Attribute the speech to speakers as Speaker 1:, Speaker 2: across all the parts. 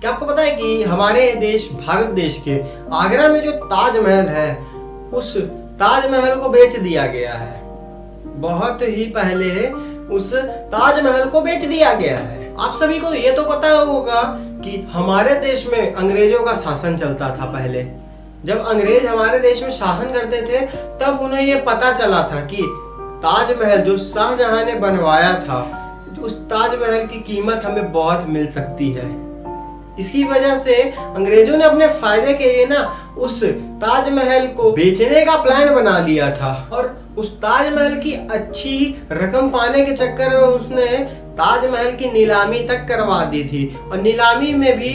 Speaker 1: क्या आपको पता है कि हमारे देश भारत देश के आगरा में जो ताजमहल है उस ताजमहल को बेच दिया गया है। बहुत ही पहले उस ताजमहल को बेच दिया गया है। आप सभी को ये तो पता होगा कि हमारे देश में अंग्रेजों का शासन चलता था। पहले जब अंग्रेज हमारे देश में शासन करते थे तब उन्हें ये पता चला था कि ताजमहल जो शाहजहां ने बनवाया था, उस ताजमहल की कीमत हमें बहुत मिल सकती है। इसकी वजह से अंग्रेजों ने अपने फायदे के लिए ना उस ताजमहल को बेचने का प्लान बना लिया था और उस ताजमहल की अच्छी रकम पाने के चक्कर में उसने ताजमहल की नीलामी तक करवा दी थी और नीलामी में भी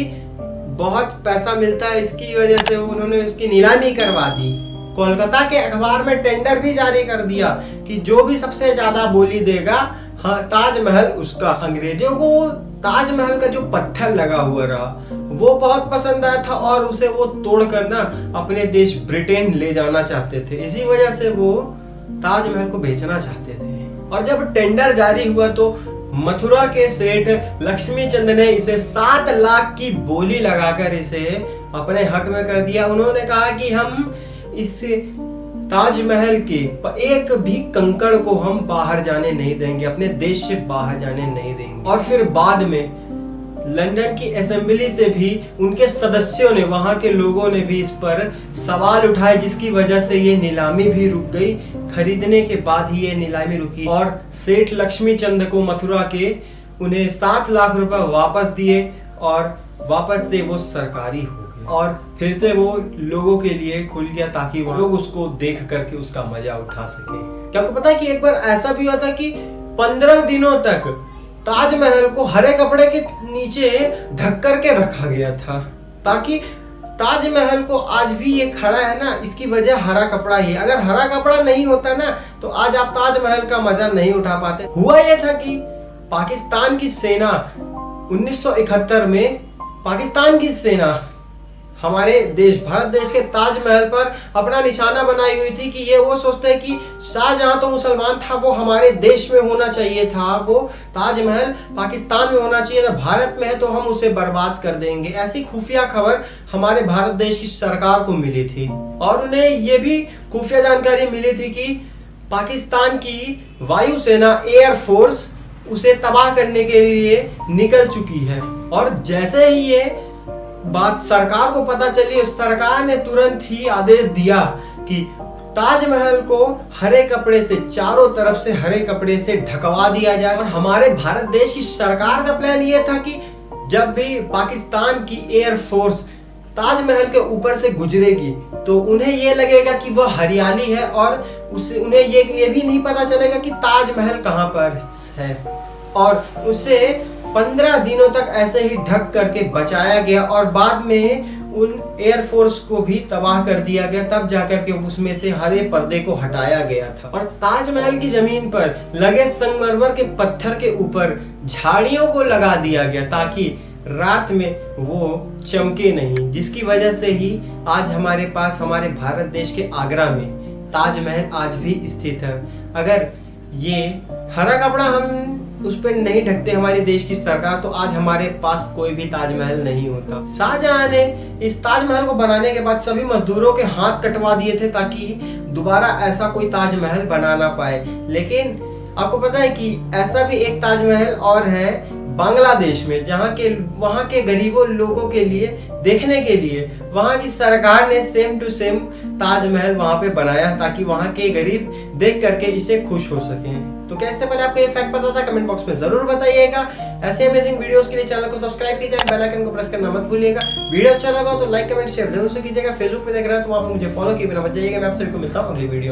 Speaker 1: बहुत पैसा मिलता है। इसकी वजह से उन्होंने उसकी नीलामी करवा दी। कोलकाता के अखबार में टेंडर भी जारी कर दिया कि जो भी सबसे ज्यादा बोली देगा, हाँ, ताजमहल उसका। अंग्रेजों को ताजमहल का जो पत्थर लगा हुआ रहा वो बहुत पसंद आया था और उसे वो तोड़कर ना अपने देश ब्रिटेन ले जाना चाहते थे। इसी वजह से वो ताजमहल को बेचना चाहते थे। और जब टेंडर जारी हुआ तो मथुरा के सेठ लक्ष्मी चंद ने इसे 7 लाख की बोली लगाकर इसे अपने हक में कर दिया। उन्होंने कहा कि हम इस ताजमहल के एक भी कंकड़ को हम बाहर जाने नहीं देंगे, अपने देश से बाहर जाने नहीं देंगे। और फिर बाद में लंदन की असेंबली से भी उनके सदस्यों ने, वहां के लोगों ने भी इस पर सवाल उठाए, जिसकी वजह से ये नीलामी भी रुक गई। खरीदने के बाद ही ये नीलामी रुकी और सेठ लक्ष्मी चंद को मथुरा के उन्हें 7 लाख रुपए वापस दिए और वापस से वो सरकारी हो गए और फिर से वो लोगों के लिए खुल गया ताकि वो लोग उसको देख करके उसका मजा उठा सके। क्या आपको पता है कि एक बार ऐसा भी हुआ था कि 15 दिनों तक ताजमहल को हरे कपड़े के नीचे ढक करके रखा गया था ताकि ताजमहल को आज भी ये खड़ा है ना, इसकी वजह हरा कपड़ा ही है। अगर हरा कपड़ा नहीं होता ना तो आज आप ताजमहल का मजा नहीं उठा पाते। हुआ ये था कि पाकिस्तान की सेना 1971 में पाकिस्तान की सेना हमारे देश भारत देश के ताजमहल पर अपना निशाना बनाई हुई थी कि ये वो सोचते हैं कि शाहजहां तो मुसलमान था, वो हमारे देश में होना चाहिए था, वो ताजमहल पाकिस्तान में होना चाहिए था, भारत में है तो हम उसे बर्बाद कर देंगे। ऐसी खुफिया खबर हमारे भारत देश की सरकार को मिली थी और उन्हें ये भी खुफिया जानकारी मिली थी कि पाकिस्तान की वायुसेना एयर फोर्स उसे तबाह करने के लिए निकल चुकी है। और जैसे ही ये बात सरकार को पता चली, सरकार ने तुरंत ही आदेश दिया कि ताजमहल को हरे कपड़े से, चारों तरफ से हरे कपड़े से ढकवा दिया जाए। और हमारे भारत देश की सरकार का प्लान ये था कि जब भी पाकिस्तान की एयर फोर्स ताजमहल के ऊपर से गुजरेगी तो उन्हें ये लगेगा कि वह हरियाली है और उन्हें ये भी नहीं पता चलेगा कि ताजमहल कहाँ पर है। और उसे 15 दिनों तक ऐसे ही ढक करके बचाया गया और बाद में उन एयरफोर्स को भी तबाह कर दिया गया, तब जाकर के उसमें से हरे पर्दे को हटाया गया था। और ताजमहल की जमीन पर लगे संगमरमर के पत्थर के ऊपर झाड़ियों को लगा दिया गया ताकि रात में वो चमके नहीं, जिसकी वजह से ही आज हमारे पास हमारे भारत देश के आगरा में ताजमहल आज भी स्थित है। अगर ये हरा कपड़ा हम उस पर नहीं ढकते हमारे देश की सरकार तो आज हमारे पास कोई भी ताजमहल नहीं होता। शाहजहां ने इस ताजमहल को बनाने के बाद सभी मजदूरों के हाथ कटवा दिए थे ताकि दोबारा ऐसा कोई ताजमहल बना ना पाए। लेकिन आपको पता है कि ऐसा भी एक ताजमहल और है बांग्लादेश में, वहाँ के गरीबों लोगों के लिए देखने के लिए वहाँ की सरकार ने सेम टू सेम ताजमहल वहाँ पे बनाया ताकि वहाँ के गरीब देख करके इसे खुश हो सकें। तो कैसे पहले आपको ये फैक्ट पता था? कमेंट बॉक्स में जरूर बताइएगा। ऐसे अमेजिंग वीडियोस के लिए चैनल को सब्सक्राइब कीजिए, बेल आइकन को प्रेस करना मत भूलिएगा। वीडियो अच्छा लगा तो लाइक कमेंट शेयर जरूर से कीजिएगा। फेसबुक पे देख रहे हैं तो वहाँ पर मुझे फॉलो किए बिना मत जाइएगा। मैं आप सभी को मिलता हूँ अगली वीडियो।